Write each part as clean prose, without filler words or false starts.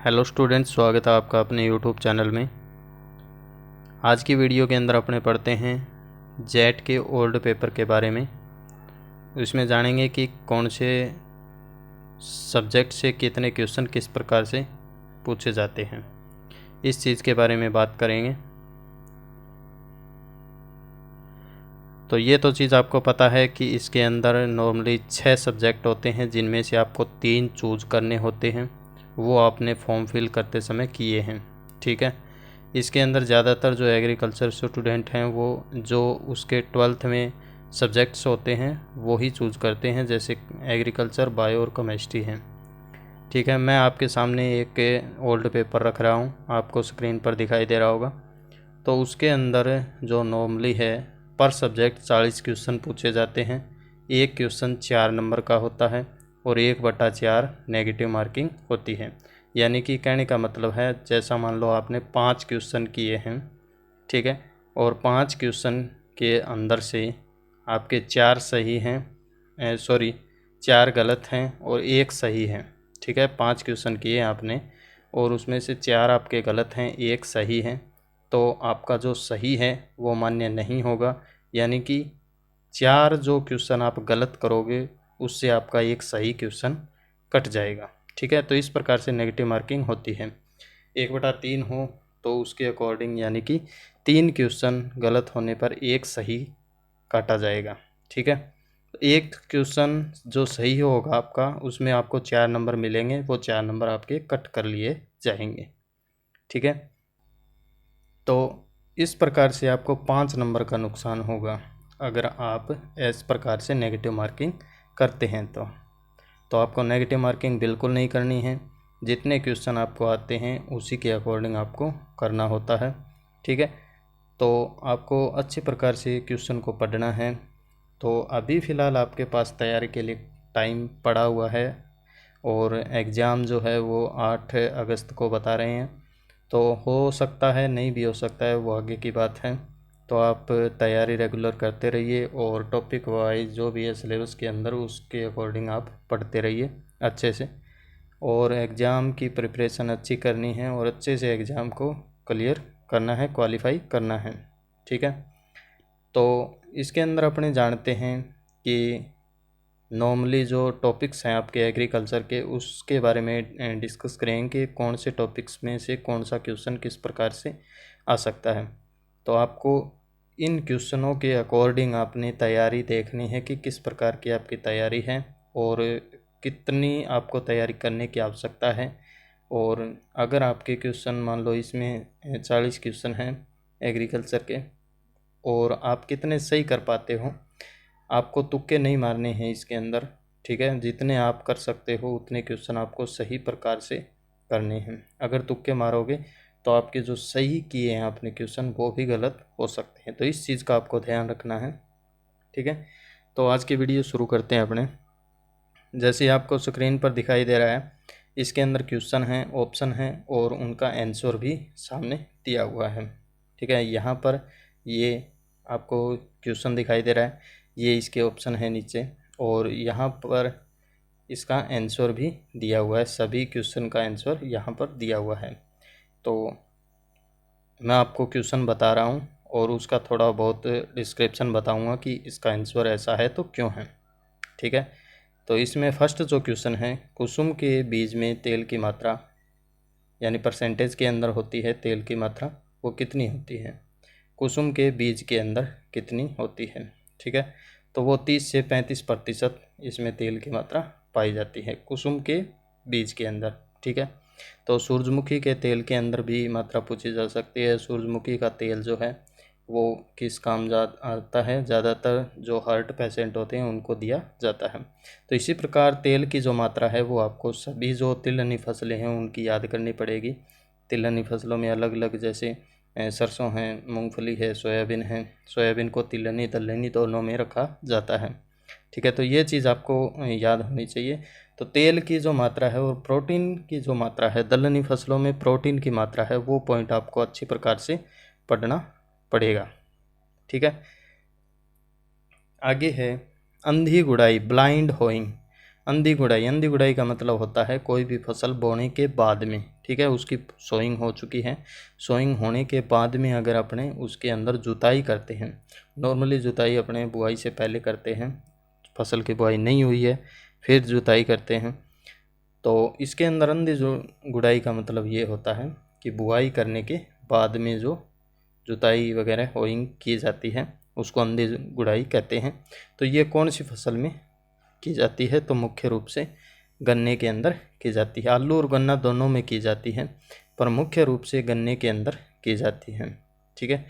Hello students, स्वागत है आपका अपने यूट्यूब चैनल में। आज की वीडियो के अंदर अपने पढ़ते हैं जेट के ओल्ड पेपर के बारे में। इसमें जानेंगे कि कौन से सब्जेक्ट से कितने क्वेश्चन किस प्रकार से पूछे जाते हैं, इस चीज़ के बारे में बात करेंगे। तो ये तो चीज़ आपको पता है कि इसके अंदर नॉर्मली 6 सब्जेक्ट होते हैं, जिनमें से आपको 3 चूज़ करने होते हैं। वो आपने फॉर्म फिल करते समय किए हैं, ठीक है। इसके अंदर ज़्यादातर जो एग्रीकल्चर स्टूडेंट हैं वो जो उसके 12th में सब्जेक्ट्स होते हैं वो ही चूज़ करते हैं, जैसे एग्रीकल्चर, बायो और केमिस्ट्री हैं, ठीक है। मैं आपके सामने एक ओल्ड पेपर रख रहा हूँ, आपको स्क्रीन पर दिखाई दे रहा होगा। तो उसके अंदर जो नॉर्मली है पर सब्जेक्ट 40 क्वेश्चन पूछे जाते हैं। एक क्वेश्चन 4 नंबर का होता है और 1/4 नेगेटिव मार्किंग होती है। यानी कि कहने का मतलब है, जैसा मान लो आपने 5 क्वेश्चन किए हैं, ठीक है, और 5 क्वेश्चन के अंदर से आपके 4 सही हैं, 4 गलत हैं और 1 सही है, ठीक है। 5 क्वेश्चन किए आपने और उसमें से 4 आपके गलत हैं, 1 सही है, तो आपका जो सही है वो मान्य नहीं होगा। यानी कि 4 जो क्वेश्चन आप गलत करोगे उससे आपका 1 सही क्वेश्चन कट जाएगा, ठीक है। तो इस प्रकार से नेगेटिव मार्किंग होती है। 1/3 हो तो उसके अकॉर्डिंग यानी कि 3 क्वेश्चन गलत होने पर 1 सही काटा जाएगा, ठीक है। एक क्वेश्चन जो सही होगा आपका, उसमें आपको 4 नंबर मिलेंगे, वो 4 नंबर आपके कट कर लिए जाएंगे, ठीक है। तो इस प्रकार से आपको 5 नंबर का नुकसान होगा अगर आप इस प्रकार से नेगेटिव मार्किंग करते हैं। तो आपको नेगेटिव मार्किंग बिल्कुल नहीं करनी है। जितने क्वेश्चन आपको आते हैं उसी के अकॉर्डिंग आपको करना होता है, ठीक है। तो आपको अच्छी प्रकार से क्वेश्चन को पढ़ना है। तो अभी फ़िलहाल आपके पास तैयारी के लिए टाइम पड़ा हुआ है और एग्ज़ाम जो है वो 8 अगस्त को बता रहे हैं। तो हो सकता है, नहीं भी हो सकता है, वो आगे की बात है। तो आप तैयारी रेगुलर करते रहिए और टॉपिक वाइज जो भी है सिलेबस के अंदर उसके अकॉर्डिंग आप पढ़ते रहिए अच्छे से। और एग्ज़ाम की प्रिपरेशन अच्छी करनी है और अच्छे से एग्ज़ाम को क्लियर करना है, क्वालिफाई करना है, ठीक है। तो इसके अंदर अपने जानते हैं कि नॉर्मली जो टॉपिक्स हैं आपके एग्रीकल्चर के, उसके बारे में डिस्कस करेंगे कि कौन से टॉपिक्स में से कौन सा क्वेश्चन किस प्रकार से आ सकता है। तो आपको इन क्वेश्चनों के अकॉर्डिंग आपने तैयारी देखनी है कि किस प्रकार की आपकी तैयारी है और कितनी आपको तैयारी करने की आवश्यकता है। और अगर आपके क्वेश्चन मान लो इसमें 40 क्वेश्चन हैं एग्रीकल्चर के और आप कितने सही कर पाते हो, आपको तुक्के नहीं मारने हैं इसके अंदर, ठीक है। जितने आप कर सकते हो उतने क्वेश्चन आपको सही प्रकार से करने हैं। अगर तुक्के मारोगे तो आपके जो सही किए हैं आपने क्वेश्चन वो भी गलत हो सकते हैं। तो इस चीज़ का आपको ध्यान रखना है, ठीक है। तो आज की वीडियो शुरू करते हैं अपने। जैसे आपको स्क्रीन पर दिखाई दे रहा है, इसके अंदर क्वेश्चन हैं, ऑप्शन हैं और उनका आंसर भी सामने दिया हुआ है, ठीक है। यहाँ पर ये आपको क्वेश्चन दिखाई दे रहा है, ये इसके ऑप्शन है नीचे और यहाँ पर इसका आंसर भी दिया हुआ है। सभी क्वेश्चन का आंसर यहाँ पर दिया हुआ है। तो मैं आपको क्वेश्चन बता रहा हूँ और उसका थोड़ा बहुत डिस्क्रिप्शन बताऊँगा कि इसका आंसर ऐसा है तो क्यों है, ठीक है। तो इसमें फर्स्ट जो क्वेश्चन है, कुसुम के बीज में तेल की मात्रा यानी परसेंटेज के अंदर होती है तेल की मात्रा, वो कितनी होती है? कुसुम के बीज के अंदर कितनी होती है, ठीक है। तो वो 30 से 35% इसमें तेल की मात्रा पाई जाती है कुसुम के बीज के अंदर, ठीक है। तो सूरजमुखी के तेल के अंदर भी मात्रा पूछी जा सकती है। सूरजमुखी का तेल जो है वो किस काम आता है? ज़्यादातर जो हार्ट पेशेंट होते हैं उनको दिया जाता है। तो इसी प्रकार तेल की जो मात्रा है वो आपको सभी जो तिलहनी फसलें हैं उनकी याद करनी पड़ेगी। तिलहनी फसलों में अलग अलग, जैसे सरसों है, मूंगफली है, सोयाबीन है। सोयाबीन को तिलहनी दलहनी दोनों में रखा जाता है, ठीक है। तो ये चीज़ आपको याद होनी चाहिए। तो तेल की जो मात्रा है और प्रोटीन की जो मात्रा है, दलहनी फसलों में प्रोटीन की मात्रा है, वो पॉइंट आपको अच्छी प्रकार से पढ़ना पड़ेगा, ठीक है। आगे है अंधी गुड़ाई, ब्लाइंड होइंग। अंधी गुड़ाई का मतलब होता है कोई भी फसल बोने के बाद में, ठीक है, उसकी सोइंग हो चुकी है, सोइंग होने के बाद में अगर अपने उसके अंदर जुताई करते हैं, नॉर्मली जुताई अपने बुआई से पहले करते हैं, फसल की बुआई नहीं हुई है फिर जुताई करते हैं, तो इसके अंदर अंधी गुड़ाई का मतलब ये होता है कि बुआई करने के बाद में जो जुताई वगैरह होइंग की जाती है उसको अंधी गुड़ाई कहते हैं। तो ये कौन सी फसल में की जाती है? तो मुख्य रूप से गन्ने के अंदर की जाती है। आलू और गन्ना दोनों में की जाती है, पर मुख्य रूप से गन्ने के अंदर की जाती है, ठीक है।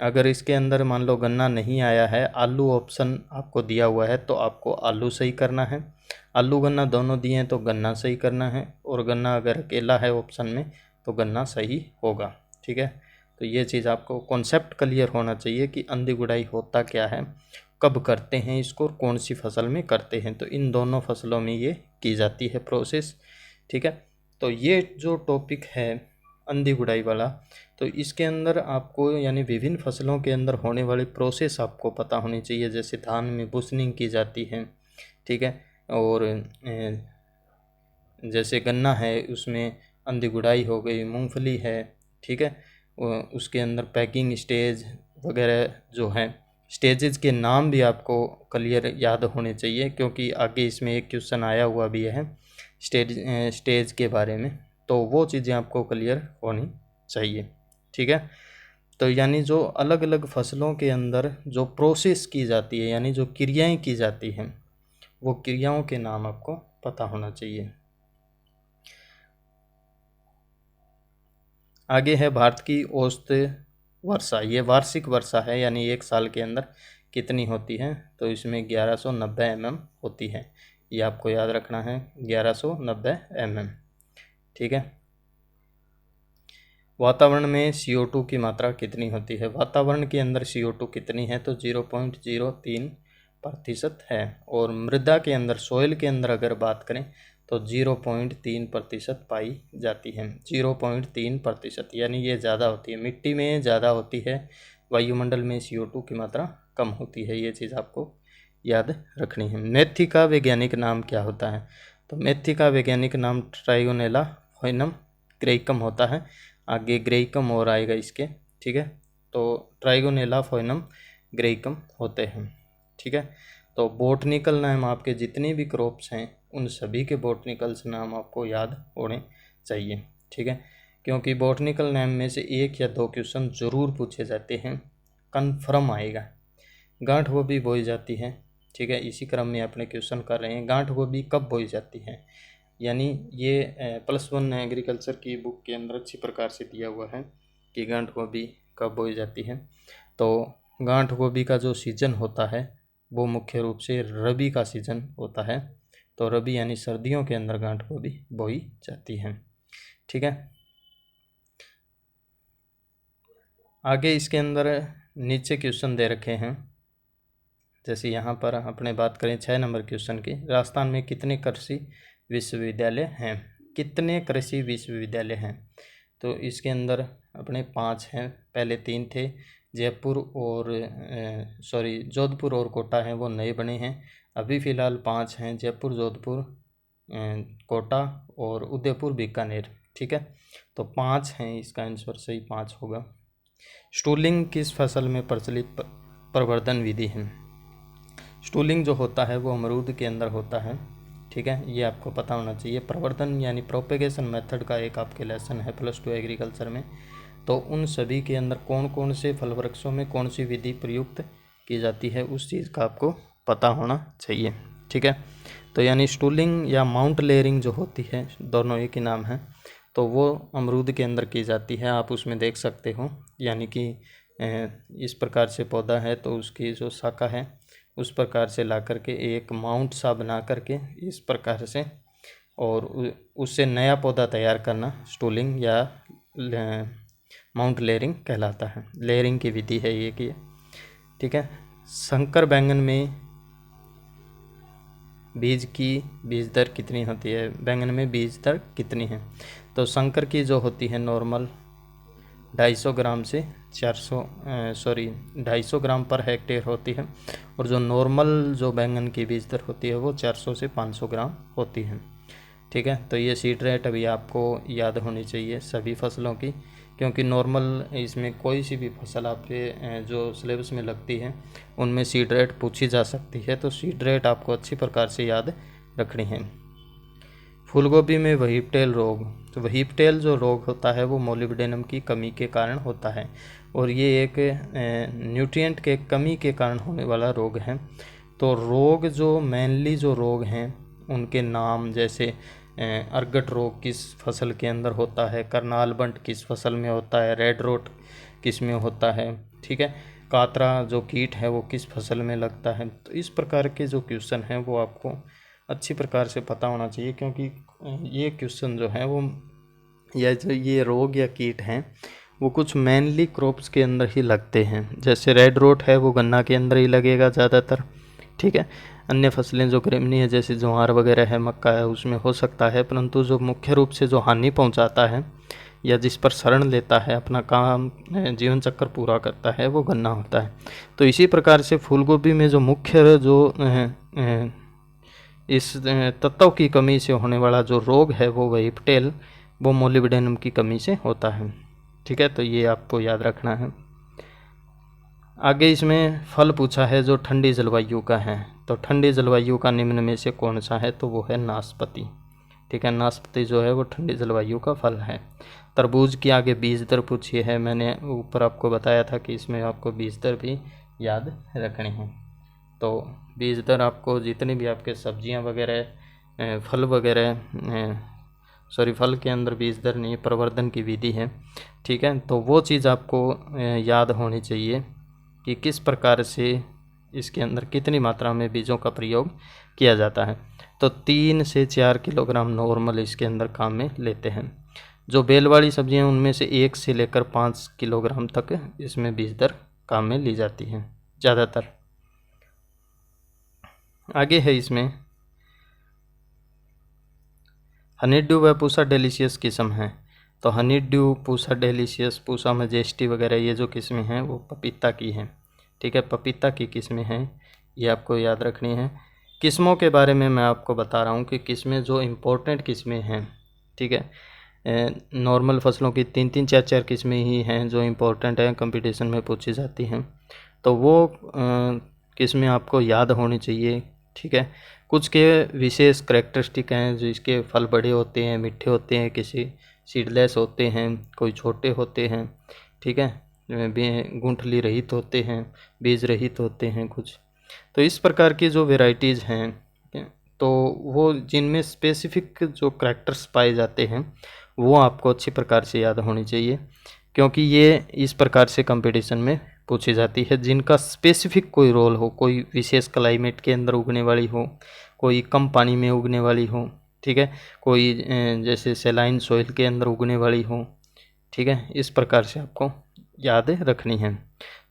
अगर इसके अंदर मान लो गन्ना नहीं आया है, आलू ऑप्शन आपको दिया हुआ है, तो आपको आलू सही करना है। आलू गन्ना दोनों दिए हैं तो गन्ना सही करना है, और गन्ना अगर अकेला है ऑप्शन में तो गन्ना सही होगा, ठीक है। तो ये चीज़ आपको कॉन्सेप्ट क्लियर होना चाहिए कि अंधी गुड़ाई होता क्या है, कब करते हैं इसको, कौन सी फसल में करते हैं। तो इन दोनों फसलों में ये की जाती है प्रोसेस, ठीक है। तो ये जो टॉपिक है अंधी गुड़ाई वाला, तो इसके अंदर आपको यानी विभिन्न फसलों के अंदर होने वाली प्रोसेस आपको पता होनी चाहिए। जैसे धान में बुसनिंग की जाती है, ठीक है, और जैसे गन्ना है उसमें अंधी गुड़ाई हो गई, मूंगफली है, ठीक है, उसके अंदर पैकिंग स्टेज वगैरह जो हैं, स्टेजेस के नाम भी आपको क्लियर याद होने चाहिए, क्योंकि आगे इसमें एक क्वेश्चन आया हुआ भी है स्टेज के बारे में, तो वो चीज़ें आपको क्लियर होनी चाहिए, ठीक है। तो यानी जो अलग अलग फसलों के अंदर जो प्रोसेस की जाती है, यानी जो क्रियाएं की जाती हैं, वो क्रियाओं के नाम आपको पता होना चाहिए। आगे है भारत की औसत वर्षा। ये वार्षिक वर्षा है, यानी एक साल के अंदर कितनी होती है, तो इसमें 1190 mm होती है। ये आपको याद रखना है, 1190 mm, ठीक है। वातावरण में CO2 की मात्रा कितनी होती है? वातावरण के अंदर CO2 कितनी है, तो 0.03% है। और मृदा के अंदर, सॉइल के अंदर अगर बात करें तो 0.3% पाई जाती है। 0.3%, यानी ये ज़्यादा होती है, मिट्टी में ज़्यादा होती है, वायुमंडल में CO2 की मात्रा कम होती है। ये चीज़ आपको याद रखनी है। मेथी का वैज्ञानिक नाम क्या होता है? तो मेथी का वैज्ञानिक नाम ट्राइगोनेला फोइनम ग्रेइकम होता है। आगे ग्रेइकम और आएगा इसके, ठीक है। तो ट्राइगोनेला फोइनम ग्रेइकम होते हैं, ठीक है। तो बोटनिकल नाम आपके जितने भी क्रॉप्स हैं उन सभी के बोटनिकल्स नाम आपको याद होने चाहिए, ठीक है, क्योंकि बोटनिकल नेम में से 1 या 2 क्वेश्चन ज़रूर पूछे जाते हैं, कन्फर्म आएगा। गांठ गोभी बोई जाती है, ठीक है, इसी क्रम में अपने क्वेश्चन कर रहे हैं। गांठ गोभी कब बोई जाती है, यानी ये +1 एग्रीकल्चर की बुक के अंदर अच्छी प्रकार से दिया हुआ है कि गांठ गोभी कब बोई जाती है। तो गांठ गोभी का जो सीजन होता है वो मुख्य रूप से रबी का सीजन होता है। तो रबी यानी सर्दियों के अंदर गांठ गोभी बोई जाती है, ठीक है। आगे इसके अंदर नीचे क्वेश्चन दे रखे हैं, जैसे यहाँ पर अपने बात करें 6 नंबर क्वेश्चन की, राजस्थान में कितने कृषि विश्वविद्यालय हैं? कितने कृषि विश्वविद्यालय हैं? तो इसके अंदर अपने 5 हैं, पहले 3 थे, जयपुर और जोधपुर और कोटा हैं, वो नए बने हैं। अभी फ़िलहाल 5 हैं, जयपुर, जोधपुर, कोटा और उदयपुर, बीकानेर, ठीक है। तो 5 हैं, इसका आंसर सही 5 होगा। स्टूलिंग किस फसल में प्रचलित प्रवर्धन विधि है? स्टूलिंग जो होता है वो अमरूद के अंदर होता है, ठीक है, ये आपको पता होना चाहिए। प्रवर्धन यानी प्रोपेगेशन मेथड का एक आपके लेसन है +2 एग्रीकल्चर में। तो उन सभी के अंदर कौन कौन से फल वृक्षों में कौन सी विधि प्रयुक्त की जाती है उस चीज़ का आपको पता होना चाहिए, ठीक है। तो यानी स्टूलिंग या माउंट लेयरिंग जो होती है, दोनों एक ही नाम है, तो वो अमरूद के अंदर की जाती है। आप उसमें देख सकते हो, यानी कि इस प्रकार से पौधा है तो उसकी जो शाखा है उस प्रकार से ला करके एक माउंट सा बना करके इस प्रकार से, और उससे नया पौधा तैयार करना स्टूलिंग या माउंट लेयरिंग कहलाता है। लेयरिंग की विधि है ये कि, ठीक है। संकर बैंगन में बीज दर कितनी होती है? बैंगन में बीज दर कितनी है? तो संकर की जो होती है नॉर्मल 250 ग्राम से 250 ग्राम पर हेक्टेयर होती है, और जो नॉर्मल जो बैंगन की बीज दर होती है वो 400 से 500 ग्राम होती है। ठीक है, तो ये सीड रेट अभी आपको याद होनी चाहिए सभी फसलों की, क्योंकि नॉर्मल इसमें कोई सी भी फसल आपके जो सिलेबस में लगती है उनमें सीड रेट पूछी जा सकती है, तो सीड रेट आपको अच्छी प्रकार से याद रखनी है। फूलगोभी में व्हीपटेल रोग, तो व्हीपटेल जो रोग होता है वो मोलिब्डेनम की कमी के कारण होता है, और ये एक न्यूट्रिएंट के कमी के कारण होने वाला रोग है। तो रोग जो मेनली जो रोग हैं उनके नाम जैसे अर्गट रोग किस फसल के अंदर होता है, करनाल बंट किस फसल में होता है, रेड रोट किस में होता है, ठीक है, कातरा जो कीट है वो किस फसल में लगता है। तो इस प्रकार के जो क्वेश्चन हैं वो आपको अच्छी प्रकार से पता होना चाहिए, क्योंकि ये क्वेश्चन जो है वो या जो ये रोग या कीट हैं वो कुछ मेनली क्रॉप्स के अंदर ही लगते हैं। जैसे रेड रोट है वो गन्ना के अंदर ही लगेगा ज़्यादातर, ठीक है। अन्य फसलें जो ग्रेमनी है जैसे ज्वार वगैरह है, मक्का है, उसमें हो सकता है, परंतु जो मुख्य रूप से जो हानि पहुंचाता है या जिस पर शरण लेता है, अपना काम जीवन चक्र पूरा करता है, वो गन्ना होता है। तो इसी प्रकार से फूलगोभी में जो मुख्य जो इस तत्व की कमी से होने वाला जो रोग है वो व्हीपटेल, वो मोलिब्डेनम की कमी से होता है, ठीक है। तो ये आपको याद रखना है। आगे इसमें फल पूछा है जो ठंडी जलवायु का है, तो ठंडी जलवायु का निम्न में से कौन सा है, तो वो है नाशपाती, ठीक है। नाशपाती जो है वो ठंडी जलवायु का फल है। तरबूज की आगे बीज दर पूछी है, मैंने ऊपर आपको बताया था कि इसमें आपको बीज दर भी याद रखनी है। तो बीज दर आपको जितनी भी आपके सब्जियां वगैरह फल वगैरह फल के अंदर बीज दर नहीं, प्रवर्धन की विधि है, ठीक है। तो वो चीज़ आपको याद होनी चाहिए कि किस प्रकार से इसके अंदर कितनी मात्रा में बीजों का प्रयोग किया जाता है। तो 3 से 4 किलोग्राम नॉर्मल इसके अंदर काम में लेते हैं। जो बेल वाली सब्जियां उनमें से 1 से लेकर 5 किलोग्राम तक इसमें बीज दर काम में ली जाती हैं ज़्यादातर। आगे है इसमें हनी ड्यू व पूसा डेलीशियस किस्म है। तो Honey due, Pusa delicious, Pusa majesty वगैरह ये जो किस्में हैं वो पपीता की हैं, ठीक है, पपीता की किस्में हैं, ये आपको याद रखनी है। किस्मों के बारे में मैं आपको बता रहा हूँ कि किस्में जो इम्पोर्टेंट किस्में हैं, ठीक है, नॉर्मल फसलों की 3-3, 4-4 किस्में ही हैं जो इम्पोर्टेंट हैं, कंपटीशन में पूछी जाती हैं, तो वो किस्में आपको याद होनी चाहिए, ठीक है। कुछ के विशेष करैक्टरिस्टिक हैं, जो इसके फल बड़े होते हैं, मीठे होते हैं, किसी सीडलेस होते हैं, कोई छोटे होते हैं, ठीक है, गुंठली रहित होते हैं, बीज रहित होते हैं कुछ। तो इस प्रकार की जो वेराइटीज़ हैं, तो वो जिनमें स्पेसिफिक जो करैक्टर्स पाए जाते हैं वो आपको अच्छी प्रकार से याद होनी चाहिए, क्योंकि ये इस प्रकार से कंपटीशन में पूछी जाती है, जिनका स्पेसिफिक कोई रोल हो, कोई विशेष क्लाइमेट के अंदर उगने वाली हो, कोई कम पानी में उगने वाली हो, ठीक है, कोई जैसे सेलाइन सॉइल के अंदर उगने वाली हो, ठीक है, इस प्रकार से आपको याद रखनी है।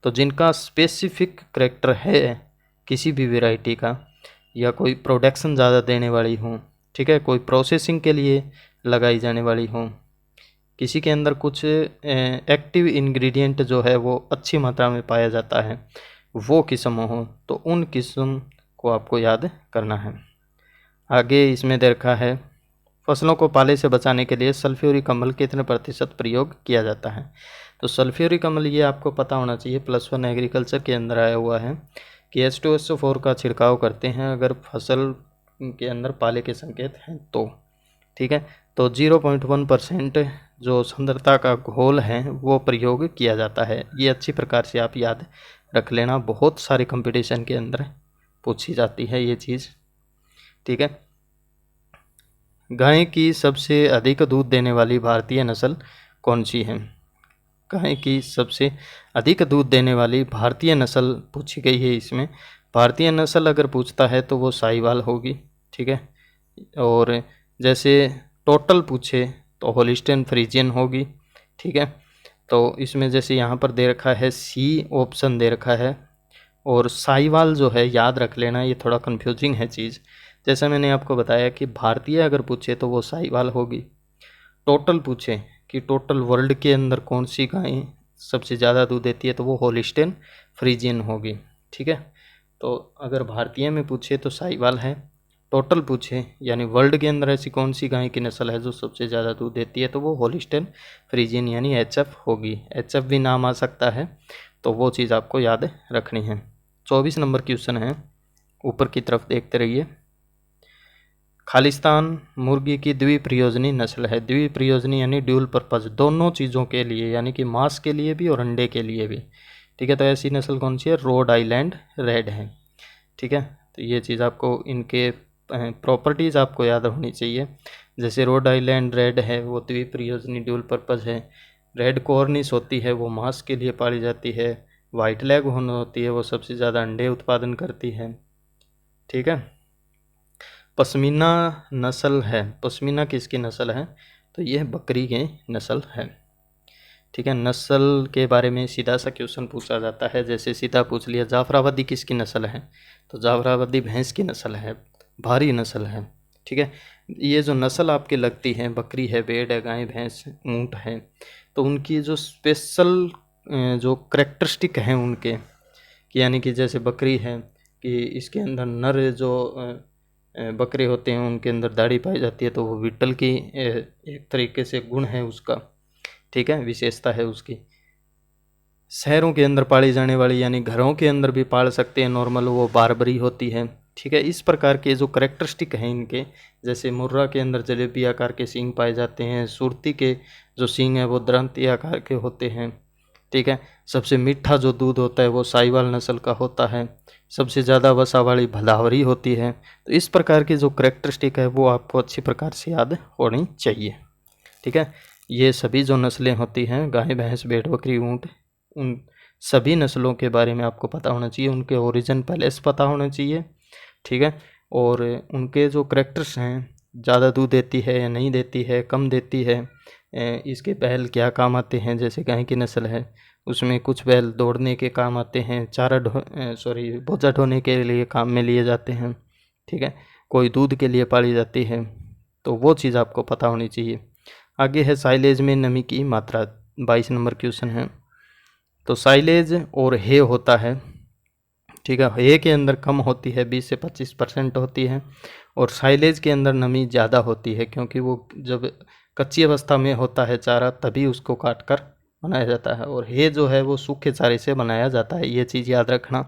तो जिनका स्पेसिफिक करैक्टर है किसी भी वैरायटी का, या कोई प्रोडक्शन ज़्यादा देने वाली हो, ठीक है, कोई प्रोसेसिंग के लिए लगाई जाने वाली हो, किसी के अंदर कुछ एक्टिव इंग्रेडिएंट जो है वो अच्छी मात्रा में पाया जाता है, वो किस्म हो, तो उन किस्म को आपको याद करना है। आगे इसमें देखा है फसलों को पाले से बचाने के लिए सल्फ्यूरिक अम्ल कितने प्रतिशत प्रयोग किया जाता है। तो सल्फ्यूरिक अम्ल ये आपको पता होना चाहिए, +1 एग्रीकल्चर के अंदर आया हुआ है कि H2SO4 का छिड़काव करते हैं अगर फसल के अंदर पाले के संकेत हैं तो, ठीक है। तो 0.1% जो सांद्रता का घोल है वो प्रयोग किया जाता है। ये अच्छी प्रकार से आप याद रख लेना, बहुत सारे कंपटीशन के अंदर पूछी जाती है ये चीज़, ठीक है। गाय की सबसे अधिक दूध देने वाली भारतीय नस्ल कौन सी है। गाय की सबसे अधिक दूध देने वाली भारतीय नस्ल पूछी गई है। इसमें भारतीय नस्ल अगर पूछता है तो वो साहिवाल होगी, ठीक है, और जैसे टोटल पूछे तो होलिस्टीन फ्रीजियन होगी, ठीक है। तो इसमें जैसे यहाँ पर दे रखा है सी ऑप्शन दे रखा है, और साहिवाल जो है याद रख लेना, ये थोड़ा कंफ्यूजिंग है चीज़। जैसा मैंने आपको बताया कि भारतीय अगर पूछे तो वो साहिवाल होगी, टोटल पूछे कि टोटल वर्ल्ड के अंदर कौन सी गाय सबसे ज़्यादा दूध देती है, तो वो होलिस्टेन फ्रीजियन होगी। ठीक है, तो अगर भारतीय में पूछे तो साहिवाल है, टोटल पूछे यानी वर्ल्ड के अंदर ऐसी कौन सी गाय की नस्ल है जो सबसे ज़्यादा दूध देती है, तो वो होलिस्टेन फ्रीजियन यानी HF होगी। HF भी नाम आ सकता है, तो वो चीज़ आपको याद रखनी है। 24 नंबर क्वेश्चन है, ऊपर की तरफ देखते रहिए। खालिस्तान मुर्गी की द्विप्रयोजनी नस्ल है। द्विप्रयोजनी यानी ड्यूल पर्पज, दोनों चीज़ों के लिए, यानी कि मांस के लिए भी और अंडे के लिए भी। ठीक है, तो ऐसी नस्ल कौन सी है? रोड आइलैंड रेड है। ठीक है, तो ये चीज़ आपको, इनके प्रॉपर्टीज़ आपको याद होनी चाहिए। जैसे रोड आइलैंड रेड है वो द्विप्रयोजनी ड्यूल पर्पज है। रेड कॉर्निश होती है वो मांस के लिए पाली जाती है। वाइट लेग होन होती है वो सबसे ज़्यादा अंडे उत्पादन करती है। ठीक है, पश्मीना नस्ल है। पश्मीना किसकी नस्ल है? तो यह बकरी की नस्ल है। ठीक है, नस्ल के बारे में सीधा सा क्वेश्चन पूछा जाता है, जैसे सीधा पूछ लिया जाफराबादी किसकी नस्ल है, तो जाफराबादी भैंस की नस्ल है, भारी नस्ल है। ठीक है, ये जो नस्ल आपकी लगती है, बकरी है, भेड़ है, गाय, भैंस, ऊँट है, तो उनकी जो स्पेशल जो करेक्टरिस्टिक हैं उनके, कि यानी कि जैसे बकरी है कि इसके अंदर नर जो बकरे होते हैं उनके अंदर दाढ़ी पाई जाती है, तो वो विट्ठल की एक तरीके से गुण है उसका। ठीक है, विशेषता है उसकी। शहरों के अंदर पाली जाने वाली, यानी घरों के अंदर भी पाल सकते हैं नॉर्मल, वो बारबरी होती है। ठीक है, इस प्रकार के जो करेक्टरिस्टिक हैं इनके, जैसे मुर्रा के अंदर जलेबी आकार के सींग पाए जाते हैं, सुरती के जो सींग है वो दंती आकार के होते हैं। ठीक है, सबसे मीठा जो दूध होता है वो साहिवाल नस्ल का होता है। सबसे ज़्यादा वसा वाली भदावरी होती है। तो इस प्रकार की जो करेक्टरिस्टिक है वो आपको अच्छी प्रकार से याद होनी चाहिए। ठीक है, ये सभी जो नस्लें होती हैं, गाय, भैंस, भेड़, बकरी, ऊँट, उन सभी नस्लों के बारे में आपको पता होना चाहिए। उनके ओरिजिन पहले से पता होना चाहिए। ठीक है, और उनके जो करेक्टर्स हैं, ज़्यादा दूध देती है या नहीं देती है, कम देती है, इसके बैल क्या काम आते हैं। जैसे गाय की नस्ल है उसमें कुछ बैल दौड़ने के काम आते हैं, बोझा ढोने के लिए काम में लिए जाते हैं। ठीक है, कोई दूध के लिए पाली जाती है, तो वो चीज़ आपको पता होनी चाहिए। आगे है साइलेज में नमी की मात्रा, 22 नंबर क्वेश्चन है। तो साइलेज और हे होता है। ठीक है, हे के अंदर कम होती है, 20 से 25% होती है, और साइलेज के अंदर नमी ज़्यादा होती है, क्योंकि वो जब कच्ची अवस्था में होता है चारा तभी उसको काट कर बनाया जाता है, और हे जो है वो सूखे चारे से बनाया जाता है। ये चीज़ याद रखना।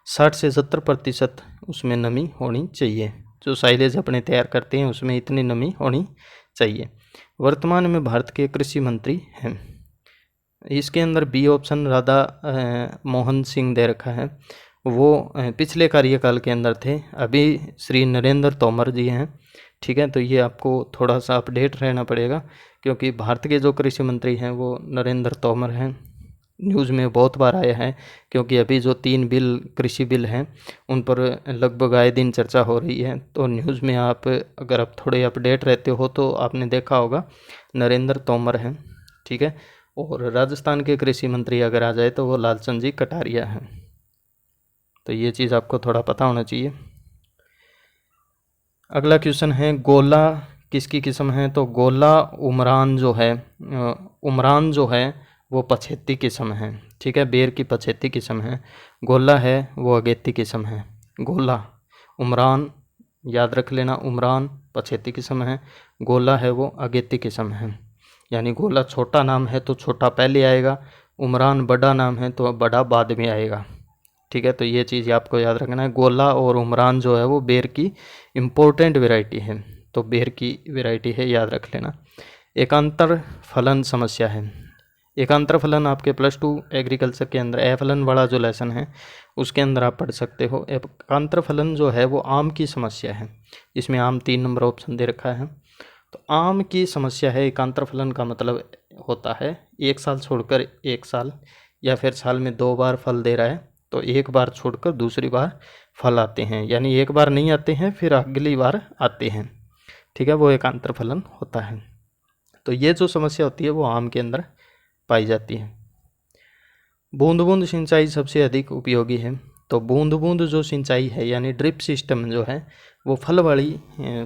60 से 70% उसमें नमी होनी चाहिए। जो साइलेज अपने तैयार करते हैं उसमें इतनी नमी होनी चाहिए। वर्तमान में भारत के कृषि मंत्री हैं। इसके अंदर बी ऑप्शन राधा मोहन सिंह दे रखा है। वो पिछले कार्यकाल के अंदर थे, अभी श्री नरेंद्र तोमर जी हैं। ठीक है, तो ये आपको थोड़ा सा अपडेट रहना पड़ेगा, क्योंकि भारत के जो कृषि मंत्री हैं वो नरेंद्र तोमर हैं। न्यूज़ में बहुत बार आया है, क्योंकि अभी जो 3 बिल कृषि बिल हैं उन पर लगभग आए दिन चर्चा हो रही है। तो न्यूज़ में आप अगर आप थोड़े अपडेट रहते हो तो आपने देखा होगा नरेंद्र तोमर हैं। ठीक है, और राजस्थान के कृषि मंत्री अगर आ जाए तो वो लालचंद जी कटारिया हैं। तो ये चीज़ आपको थोड़ा पता होना चाहिए। अगला क्वेश्चन है, गोला किसकी किस्म है? तो गोला उमरान जो है वो पछेती किस्म है। ठीक है, बेर की पछेती किस्म है। गोला है वो अगेती किस्म है। गोला उमरान याद रख लेना, उमरान पछेती किस्म है, गोला है वो अगेती किस्म है। यानी गोला छोटा नाम है तो छोटा पहले आएगा, उमरान बड़ा नाम है तो बड़ा बाद में आएगा। ठीक है, तो ये चीज़ आपको याद रखना है। गोला और उमरान जो है वो बेर की इम्पोर्टेंट वैरायटी है, तो बेर की वैरायटी है, याद रख लेना। एकांतर फलन समस्या है। एकांतर फलन आपके +2 एग्रीकल्चर के अंदर फलन वाला जो लेसन है उसके अंदर आप पढ़ सकते हो। एकांतर फलन जो है वो आम की समस्या है। इसमें आम 3 नंबर ऑप्शन दे रखा है। तो आम की समस्या है। एकांतर फलन का मतलब होता है 1 साल छोड़कर 1 साल, या फिर साल में 2 बार फल दे रहा है तो 1 बार छोड़कर दूसरी बार फल आते हैं, यानी 1 बार नहीं आते हैं फिर अगली बार आते हैं। ठीक है, वो एकांतर फलन होता है। तो ये जो समस्या होती है वो आम के अंदर पाई जाती है। बूंद बूंद सिंचाई सबसे अधिक उपयोगी है। तो बूंद बूंद जो सिंचाई है यानी ड्रिप सिस्टम जो है वो फल वाली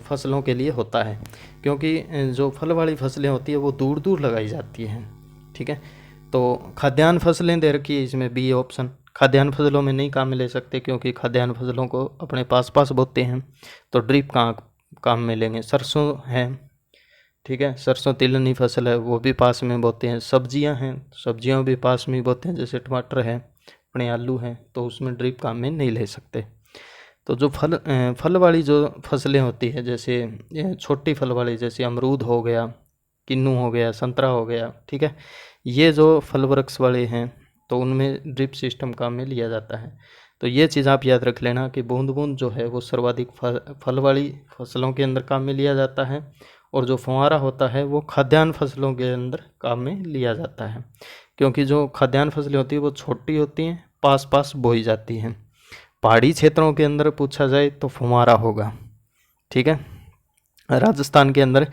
फसलों के लिए होता है, क्योंकि जो फल वाली फसलें होती है वो दूर दूर लगाई जाती हैं। ठीक है, तो खाद्यान्न फसलें दे रखी है इसमें बी ऑप्शन। खाद्यान्न फसलों में नहीं काम में ले सकते क्योंकि खाद्यान्न फसलों को अपने पास पास बोते हैं, तो ड्रिप कहाँ काम में लेंगे। सरसों है, ठीक है, सरसों तिलहनी फसल है वो भी पास में बोते हैं। सब्जियां हैं, सब्जियां भी पास में ही बोते हैं, जैसे टमाटर है, अपने आलू हैं, तो उसमें ड्रिप काम में नहीं ले सकते। तो जो फल वाली जो फसलें होती है, जैसे छोटी फल वाली, जैसे अमरूद हो गया, किन्नू हो गया, संतरा हो गया, ठीक है, ये जो फल वृक्ष वाले हैं तो उनमें ड्रिप सिस्टम काम में लिया जाता है। तो ये चीज़ आप याद रख लेना कि बूंद बूंद जो है वो सर्वाधिक फल वाली फसलों के अंदर काम में लिया जाता है, और जो फुहारा होता है वो खाद्यान्न फसलों के अंदर काम में लिया जाता है, क्योंकि जो खाद्यान्न फसलें होती है वो छोटी होती हैं, पास पास बोई जाती हैं। पहाड़ी क्षेत्रों के अंदर पूछा जाए तो फुहारा होगा। ठीक है, राजस्थान के अंदर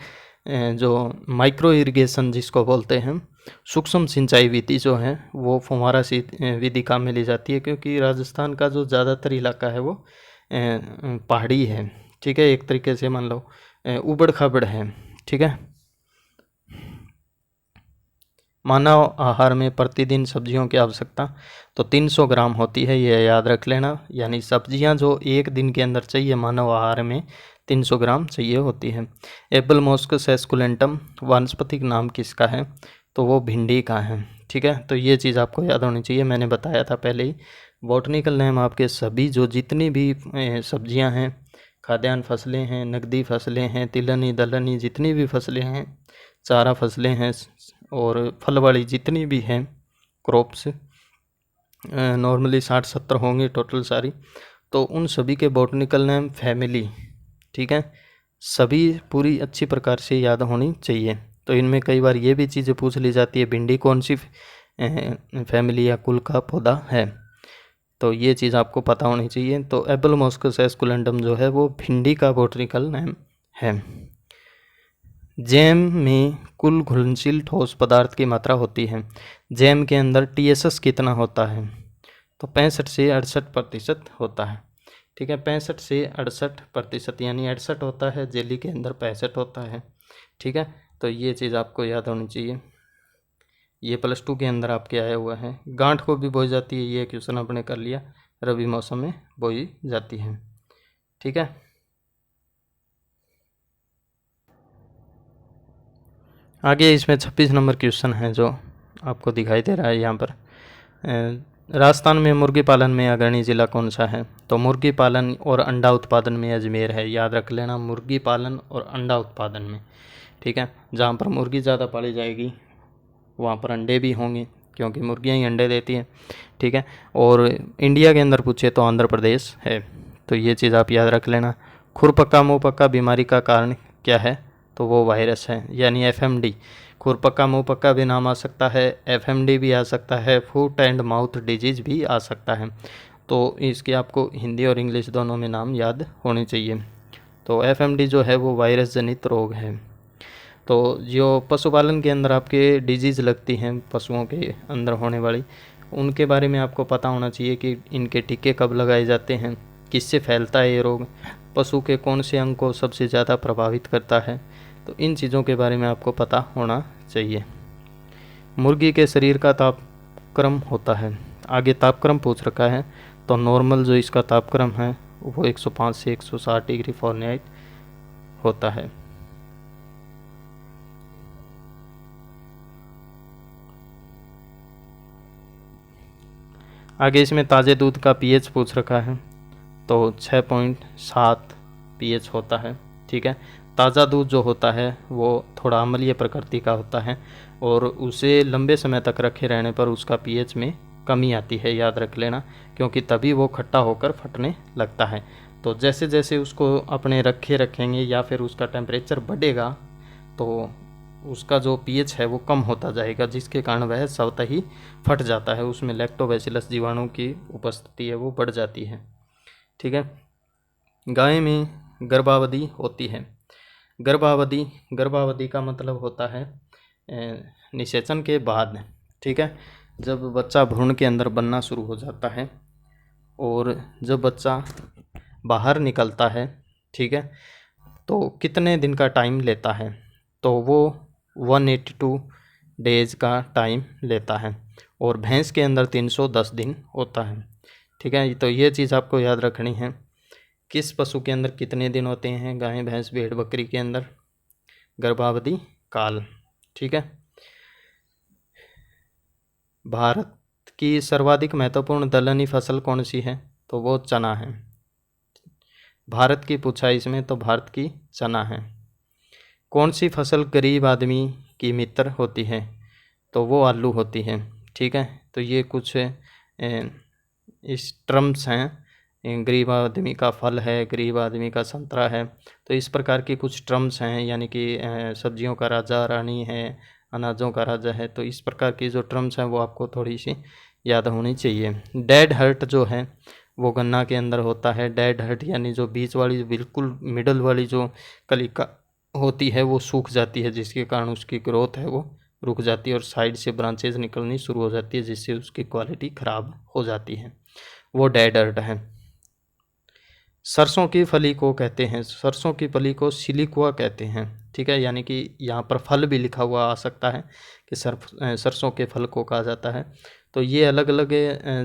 जो माइक्रो इरिगेशन जिसको बोलते हैं, सूक्ष्म सिंचाई विधि जो है वो फुहारा सी विधि काम में ली जाती है, क्योंकि राजस्थान का जो ज़्यादातर इलाका है वो पहाड़ी है। ठीक है, एक तरीके से मान लो उबड़ खाबड़ है। ठीक है, मानव आहार में प्रतिदिन सब्जियों की आवश्यकता तो 300 ग्राम होती है, ये याद रख लेना। यानी सब्जियां जो एक दिन के अंदर चाहिए मानव आहार में 300 ग्राम चाहिए होती है। एप्पल मॉस्कस एस्कुलेंटम वानस्पतिक नाम किसका है, तो वो भिंडी का है। ठीक है, तो ये चीज़ आपको याद होनी चाहिए, मैंने बताया था पहले ही। बॉटनिकल नेम आपके सभी जो जितनी भी सब्जियां हैं, खाद्यान्न फसलें हैं, नकदी फसलें हैं, तिलहनी दलहनी जितनी भी फसलें हैं, चारा फसलें हैं, और फल वाली जितनी भी हैं क्रॉप्स, नॉर्मली 60-70 होंगी टोटल सारी, तो उन सभी के बॉटनिकल नेम फैमिली, ठीक है, सभी पूरी अच्छी प्रकार से याद होनी चाहिए। तो इनमें कई बार ये भी चीज़ें पूछ ली जाती है भिंडी कौन सी फैमिली या कुल का पौधा है, तो ये चीज़ आपको पता होनी चाहिए। तो एप्पल मॉस्कस एस्कुलेंटम जो है वो भिंडी का बॉटनिकल नेम है। जैम में कुल घुलनशील ठोस पदार्थ की मात्रा होती है, जैम के अंदर TSS कितना होता है, तो 65 से 68% होता है। ठीक है, 65 से 68%, यानी 68 होता है, जेली के अंदर 65 होता है। ठीक है, तो ये चीज़ आपको याद होनी चाहिए। ये +2 के अंदर आपके आया हुआ है। गांठ को भी बोई जाती है, ये क्वेश्चन आपने कर लिया, रबी मौसम में बोई जाती है। ठीक है, आगे इसमें 26 नंबर क्वेश्चन है जो आपको दिखाई दे रहा है यहाँ पर। राजस्थान में मुर्गी पालन में अग्रणी जिला कौन सा है, तो मुर्गी पालन और अंडा उत्पादन में अजमेर है। याद रख लेना, मुर्गी पालन और अंडा उत्पादन में। ठीक है, जहाँ पर मुर्गी ज़्यादा पाली जाएगी वहाँ पर अंडे भी होंगे, क्योंकि मुर्गियाँ ही अंडे देती हैं। ठीक है, और इंडिया के अंदर पूछे तो आंध्र प्रदेश है, तो ये चीज़ आप याद रख लेना। खुरपक्का मुँह पक्का बीमारी का कारण क्या है, तो वो वायरस है, यानी FMD। खुरपक्का मुँह पक्का भी नाम आ सकता है, FMD भी आ सकता है, फुट एंड माउथ डिजीज़ भी आ सकता है। तो इसके आपको हिंदी और इंग्लिश दोनों में नाम याद होने चाहिए। तो FMD जो है वो वायरस जनित रोग है। तो जो पशुपालन के अंदर आपके डिजीज़ लगती हैं पशुओं के अंदर होने वाली, उनके बारे में आपको पता होना चाहिए कि इनके टीके कब लगाए जाते हैं, किससे फैलता है ये रोग, पशु के कौन से अंग को सबसे ज़्यादा प्रभावित करता है, तो इन चीज़ों के बारे में आपको पता होना चाहिए। मुर्गी के शरीर का तापक्रम होता है, आगे तापक्रम पूछ रखा है, तो नॉर्मल जो इसका तापक्रम है वो 105 से 160 डिग्री फ़ारेनहाइट होता है। आगे इसमें ताज़े दूध का pH पूछ रखा है, तो 6.7 pH होता है। ठीक है, ताज़ा दूध जो होता है वो थोड़ा अम्लीय प्रकृति का होता है, और उसे लंबे समय तक रखे रहने पर उसका pH में कमी आती है, याद रख लेना, क्योंकि तभी वो खट्टा होकर फटने लगता है। तो जैसे जैसे उसको अपने रखेंगे या फिर उसका टेम्परेचर बढ़ेगा तो उसका जो pH है वो कम होता जाएगा, जिसके कारण वह स्वतः ही फट जाता है, उसमें लैक्टोबैसिलस जीवाणु की उपस्थिति है वो बढ़ जाती है। ठीक है, गाय में गर्भावधि होती है। गर्भावधि का मतलब होता है निषेचन के बाद। ठीक है, जब बच्चा भ्रूण के अंदर बनना शुरू हो जाता है और जब बच्चा बाहर निकलता है, ठीक है, तो कितने दिन का टाइम लेता है, तो वो 182 डेज का टाइम लेता है और भैंस के अंदर 310 दिन होता है, ठीक है। तो ये चीज़ आपको याद रखनी है, किस पशु के अंदर कितने दिन होते हैं, गाय भैंस भेड़ बकरी के अंदर गर्भावधि काल, ठीक है। भारत की सर्वाधिक महत्वपूर्ण दलहनी फसल कौन सी है, तो वो चना है। भारत की पूछा इसमें, तो भारत की चना है। कौन सी फसल गरीब आदमी की मित्र होती है, तो वो आलू होती है, ठीक है। तो ये कुछ इस टर्म्स हैं, गरीब आदमी का फल है, गरीब आदमी का संतरा है, तो इस प्रकार की कुछ टर्म्स हैं, यानी कि सब्जियों का राजा रानी है, अनाजों का राजा है, तो इस प्रकार की जो टर्म्स हैं वो आपको थोड़ी सी याद होनी चाहिए। डेड हर्ट जो है वो गन्ना के अंदर होता है। डेड हर्ट यानी जो बीच वाली बिल्कुल मिडल वाली जो कलिका होती है वो सूख जाती है, जिसके कारण उसकी ग्रोथ है वो रुक जाती है और साइड से ब्रांचेज निकलनी शुरू हो जाती है, जिससे उसकी क्वालिटी ख़राब हो जाती है, वो डेड अर्ट है। सरसों की फली को कहते हैं, सरसों की फली को सिलिकुआ कहते हैं, ठीक है। यानी कि यहाँ पर फल भी लिखा हुआ आ सकता है कि सरसों के फल को कहा जाता है। तो ये अलग अलग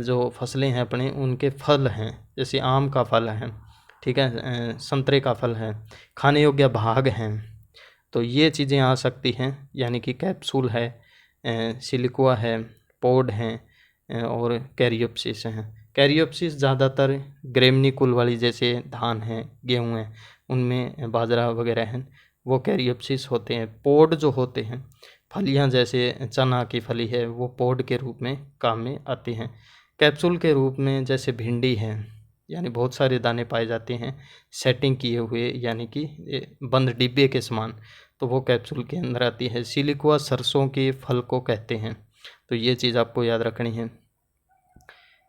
जो फसलें हैं अपने, उनके फल हैं, जैसे आम का फल है, ठीक है, संतरे का फल है, खाने योग्य भाग हैं, तो ये चीज़ें आ सकती हैं। यानी कि कैप्सूल है, सिलिकुआ है, पोड हैं और कैरियोप्सिस हैं। कैरियोप्सिस ज़्यादातर ग्रेमनी कुल वाली, जैसे धान है, गेहूँ है, उनमें बाजरा वगैरह हैं, वो कैरियोप्सिस होते हैं। पोड जो होते हैं, फलियां जैसे चना की फली है, वो पोड के रूप में काम में आती हैं। कैप्सूल के रूप में जैसे भिंडी है, यानी बहुत सारे दाने पाए जाते हैं सेटिंग किए हुए, यानी कि बंद डिब्बे के समान, तो वो कैप्सूल के अंदर आती है। सिलिकुआ सरसों के फल को कहते हैं, तो ये चीज़ आपको याद रखनी है।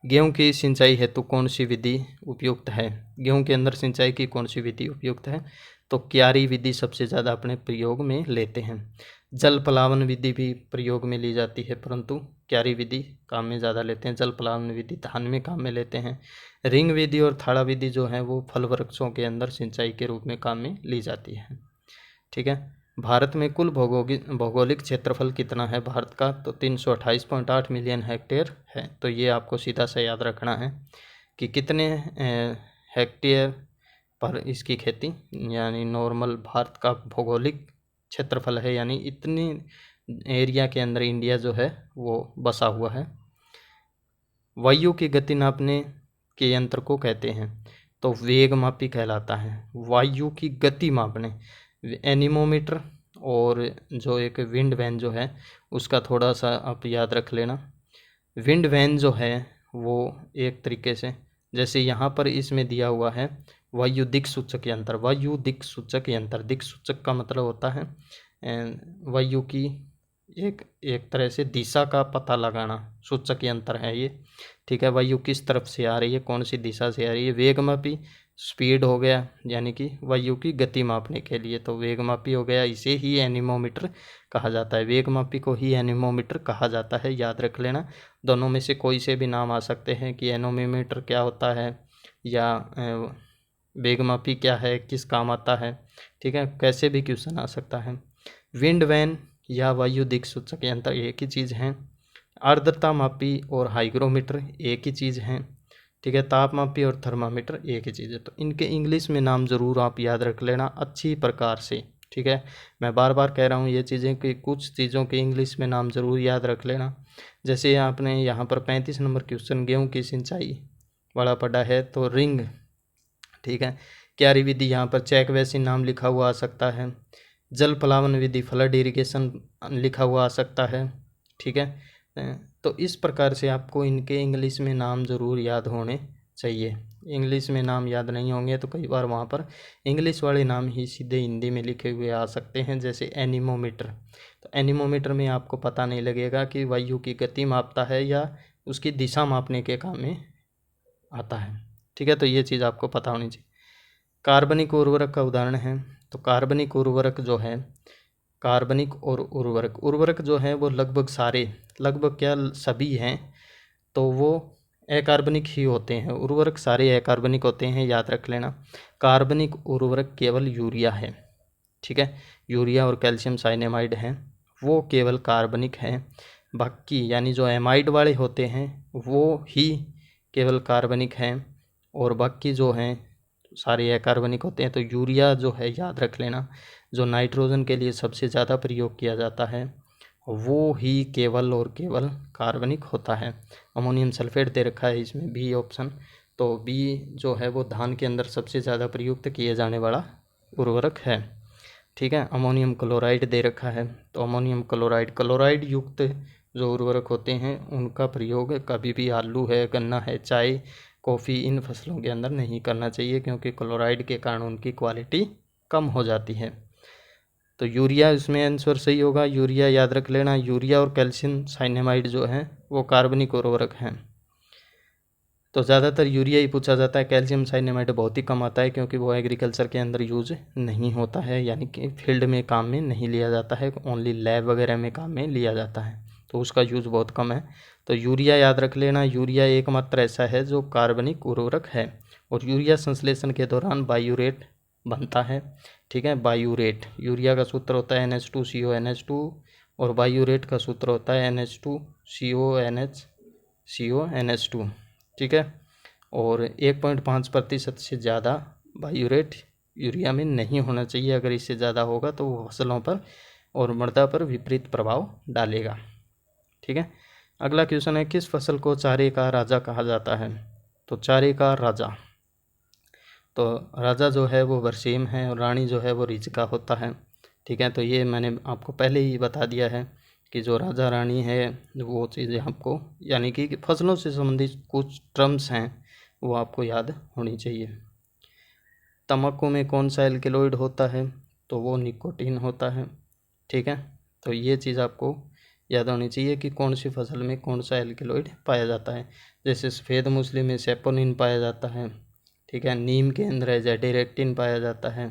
गेहूं की सिंचाई हेतु कौन सी विधि उपयुक्त है, गेहूं के अंदर सिंचाई की कौन सी विधि उपयुक्त है, तो क्यारी विधि सबसे ज़्यादा अपने प्रयोग में लेते हैं। जल पलावन विधि भी प्रयोग में ली जाती है, परंतु क्यारी विधि काम में ज़्यादा लेते हैं। जल पलावन विधि धान में काम में लेते हैं। रिंग विधि और थाड़ा विधि जो है वो फल वृक्षों के अंदर सिंचाई के रूप में काम में ली जाती है, ठीक है। भारत में कुल भौगोलिक क्षेत्रफल कितना है भारत का, तो 328.8 मिलियन हेक्टेयर है। तो ये आपको सीधा सा याद रखना है कि कितने हेक्टेयर पर इसकी खेती, यानी नॉर्मल भारत का भौगोलिक क्षेत्रफल है, यानी इतनी एरिया के अंदर इंडिया जो है वो बसा हुआ है। वायु की गति नापने के यंत्र को कहते हैं, तो वेगमापी कहलाता है। वायु की गति मापने एनीमोमीटर, और जो एक विंड वैन जो है उसका थोड़ा सा आप याद रख लेना। विंड वैन जो है वो एक तरीके से, जैसे यहाँ पर इसमें दिया हुआ है वायु दिक् सूचक यंत्र। वायु दिक् सूचक यंत्र, दिक् सूचक का मतलब होता है वायु की एक तरह से दिशा का पता लगाना, सूचक यंत्र है ये, ठीक है। वायु किस तरफ से आ रही है, कौन सी दिशा से आ रही है। वेगमापी स्पीड हो गया, यानी कि वायु की गति मापने के लिए, तो वेगमापी हो गया, इसे ही एनीमोमीटर कहा जाता है। वेगमापी को ही एनीमोमीटर कहा जाता है, याद रख लेना। दोनों में से कोई से भी नाम आ सकते हैं कि एनीमोमीटर क्या होता है या वेगमापी क्या है, किस काम आता है, ठीक है, कैसे भी क्वेश्चन आ सकता है। विंड वैन या वायु दिक् सूचक यंत्र एक ही चीज़ हैं। आर्द्रता मापी और हाइग्रोमीटर एक ही चीज़ हैं, ठीक है। तापमापी और थर्मामीटर एक ही चीज़ है। तो इनके इंग्लिश में नाम ज़रूर आप याद रख लेना अच्छी प्रकार से, ठीक है। मैं बार बार कह रहा हूँ ये चीज़ें कि कुछ चीज़ों के इंग्लिश में नाम ज़रूर याद रख लेना। जैसे आपने यहाँ पर 35 नंबर क्वेश्चन गेहूँ की सिंचाई वाला पढ़ा है, तो रिंग, ठीक है। क्यारी विधि यहाँ पर चेक वैसी नाम लिखा हुआ आ सकता है। जल पलावन विधि फ्लड इरिगेशन लिखा हुआ आ सकता है, ठीक है। तो इस प्रकार से आपको इनके इंग्लिश में नाम ज़रूर याद होने चाहिए। इंग्लिश में नाम याद नहीं होंगे तो कई बार वहाँ पर इंग्लिश वाले नाम ही सीधे हिंदी में लिखे हुए आ सकते हैं, जैसे एनीमोमीटर। तो एनीमोमीटर में आपको पता नहीं लगेगा कि वायु की गति मापता है या उसकी दिशा मापने के काम में आता है, ठीक है। तो ये चीज़ आपको पता होनी चाहिए। कार्बनिक उर्वरक का उदाहरण है, तो कार्बनिक उर्वरक जो है, कार्बनिक और उर्वरक जो है वो लगभग सारे, लगभग क्या सभी हैं, तो वो अकार्बनिक ही होते हैं। उर्वरक सारे अकार्बनिक होते हैं, याद रख लेना। कार्बनिक उर्वरक केवल यूरिया है, ठीक है। यूरिया और कैल्शियम साइनेमाइड हैं, वो केवल कार्बनिक हैं। बाकी यानी जो एमाइड वाले होते हैं वो ही केवल कार्बनिक हैं, और बाकी जो हैं सारे अकार्बनिक होते हैं। तो यूरिया जो है, याद रख लेना, जो नाइट्रोजन के लिए सबसे ज़्यादा प्रयोग किया जाता है वो ही केवल और केवल कार्बनिक होता है। अमोनियम सल्फेट दे रखा है इसमें, बी ऑप्शन। तो बी जो है वो धान के अंदर सबसे ज़्यादा प्रयुक्त किए जाने वाला उर्वरक है, ठीक है। अमोनियम क्लोराइड दे रखा है, तो अमोनियम क्लोराइड युक्त जो उर्वरक होते हैं उनका प्रयोग कभी भी आलू है, गन्ना है, चाय, कॉफ़ी, इन फसलों के अंदर नहीं करना चाहिए, क्योंकि क्लोराइड के कारण उनकी क्वालिटी कम हो जाती है। तो यूरिया इसमें आंसर सही होगा। यूरिया याद रख लेना, यूरिया और कैल्शियम साइनेमाइड जो है वो कार्बनिक उर्वरक हैं। तो ज़्यादातर यूरिया ही पूछा जाता है, कैल्शियम साइनेमाइड बहुत ही कम आता है, क्योंकि वो एग्रीकल्चर के अंदर यूज नहीं होता है, यानी कि फील्ड में काम में नहीं लिया जाता है, ओनली लैब वगैरह में काम में लिया जाता है, तो उसका यूज़ बहुत कम है। तो यूरिया याद रख लेना, यूरिया एकमात्र ऐसा है जो कार्बनिक उर्वरक है, और यूरिया संश्लेषण के दौरान बायूरेट बनता है, ठीक है। बायूरेट, यूरिया का सूत्र होता है NH2CONH2, और बायूरेट का सूत्र होता है NH2CONH2, ठीक है। और 1.5% से ज़्यादा बायूरेट यूरिया में नहीं होना चाहिए। अगर इससे ज़्यादा होगा तो वो फसलों पर और मृदा पर विपरीत प्रभाव डालेगा, ठीक है। अगला क्वेश्चन है, किस फसल को चारे का राजा कहा जाता है? तो चारे का राजा, तो राजा जो है वो बरसीम है, और रानी जो है वो रिचका होता है, ठीक है। तो ये मैंने आपको पहले ही बता दिया है कि जो राजा रानी है वो चीज़ें आपको, यानी कि फसलों से संबंधित कुछ टर्म्स हैं वो आपको याद होनी चाहिए। तम्बाकू में कौन सा एल्केलॉइड होता है? तो वो निकोटीन होता है, ठीक है। तो ये चीज़ आपको याद होनी चाहिए कि कौन सी फसल में कौन सा एल्केलॉइड पाया जाता है। जैसे सफ़ेद मूसली में सेपोनिन पाया जाता है, ठीक है। नीम के अंदर एजाडिरेक्टिन पाया जाता है,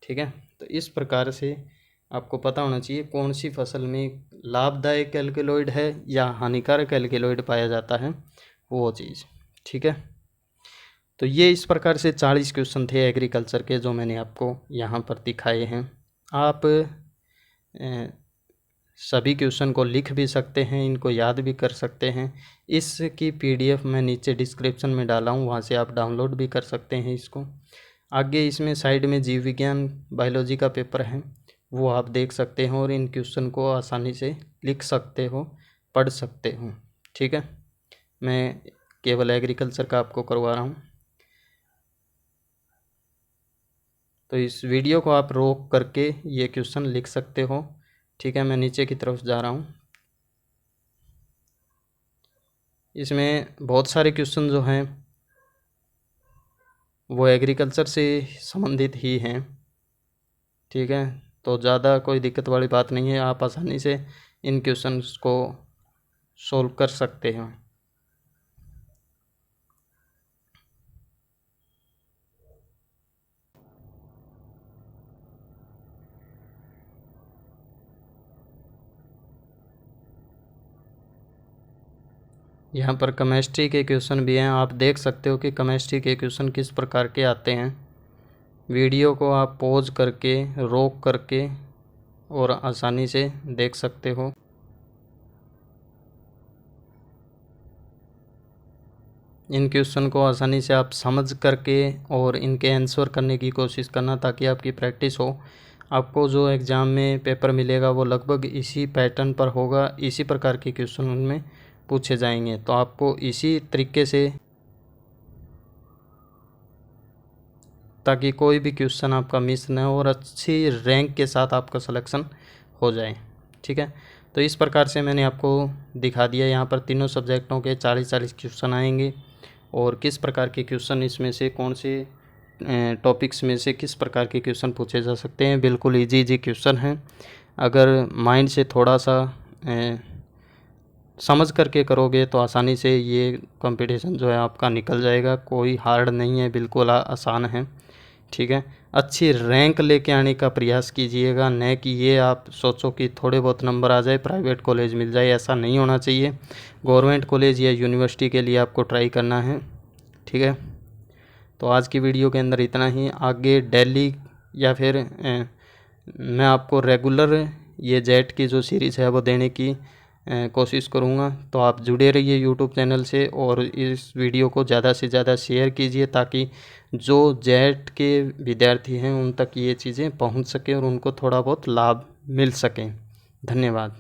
ठीक है। तो इस प्रकार से आपको पता होना चाहिए कौन सी फसल में लाभदायक एल्केलॉइड है या हानिकारक एल्केलॉइड पाया जाता है, वो चीज़, ठीक है। तो ये इस प्रकार से 40 क्वेश्चन थे एग्रीकल्चर के जो मैंने आपको यहाँ पर दिखाए हैं। आप सभी क्वेश्चन को लिख भी सकते हैं, इनको याद भी कर सकते हैं। इसकी PDF मैं नीचे डिस्क्रिप्शन में डाला हूँ, वहाँ से आप डाउनलोड भी कर सकते हैं इसको। आगे इसमें साइड में जीव विज्ञान बायोलॉजी का पेपर है, वो आप देख सकते हो और इन क्वेश्चन को आसानी से लिख सकते हो, पढ़ सकते हो, ठीक है। मैं केवल एग्रीकल्चर का आपको करवा रहा हूँ। तो इस वीडियो को आप रोक करके ये क्वेश्चन लिख सकते हो, ठीक है। मैं नीचे की तरफ जा रहा हूँ। इसमें बहुत सारे क्वेश्चन जो हैं वो एग्रीकल्चर से संबंधित ही हैं, ठीक है। तो ज़्यादा कोई दिक्कत वाली बात नहीं है, आप आसानी से इन क्वेश्चंस को सोल्व कर सकते हैं। यहाँ पर केमिस्ट्री के क्वेश्चन भी हैं, आप देख सकते हो कि केमिस्ट्री के क्वेश्चन किस प्रकार के आते हैं। वीडियो को आप पॉज करके, रोक करके और आसानी से देख सकते हो। इन क्वेश्चन को आसानी से आप समझ करके और इनके आंसर करने की कोशिश करना, ताकि आपकी प्रैक्टिस हो। आपको जो एग्ज़ाम में पेपर मिलेगा वो लगभग इसी पैटर्न पर होगा, इसी प्रकार के क्वेश्चन उनमें पूछे जाएंगे। तो आपको इसी तरीके से, ताकि कोई भी क्वेश्चन आपका मिस न हो और अच्छी रैंक के साथ आपका सिलेक्शन हो जाए, ठीक है। तो इस प्रकार से मैंने आपको दिखा दिया। यहाँ पर तीनों सब्जेक्टों के 40-40 क्वेश्चन आएंगे, और किस प्रकार के क्वेश्चन इसमें से, कौन से टॉपिक्स में से किस प्रकार के क्वेश्चन पूछे जा सकते हैं। बिल्कुल इजी क्वेश्चन हैं। अगर माइंड से थोड़ा सा समझ करके करोगे तो आसानी से ये कंपटीशन जो है आपका निकल जाएगा। कोई हार्ड नहीं है, बिल्कुल आसान है। ठीक है। अच्छी रैंक लेके आने का प्रयास कीजिएगा, न कि ये आप सोचो कि थोड़े बहुत नंबर आ जाए प्राइवेट कॉलेज मिल जाए, ऐसा नहीं होना चाहिए। गवर्नमेंट कॉलेज या यूनिवर्सिटी के लिए आपको ट्राई करना है, ठीक है। तो आज की वीडियो के अंदर इतना ही। आगे डेली या फिर मैं आपको रेगुलर ये जेट की जो सीरीज़ है वो देने की कोशिश करूँगा। तो आप जुड़े रहिए यूट्यूब चैनल से और इस वीडियो को ज़्यादा से ज़्यादा शेयर कीजिए, ताकि जो जेट के विद्यार्थी हैं उन तक ये चीज़ें पहुंच सकें और उनको थोड़ा बहुत लाभ मिल सकें। धन्यवाद।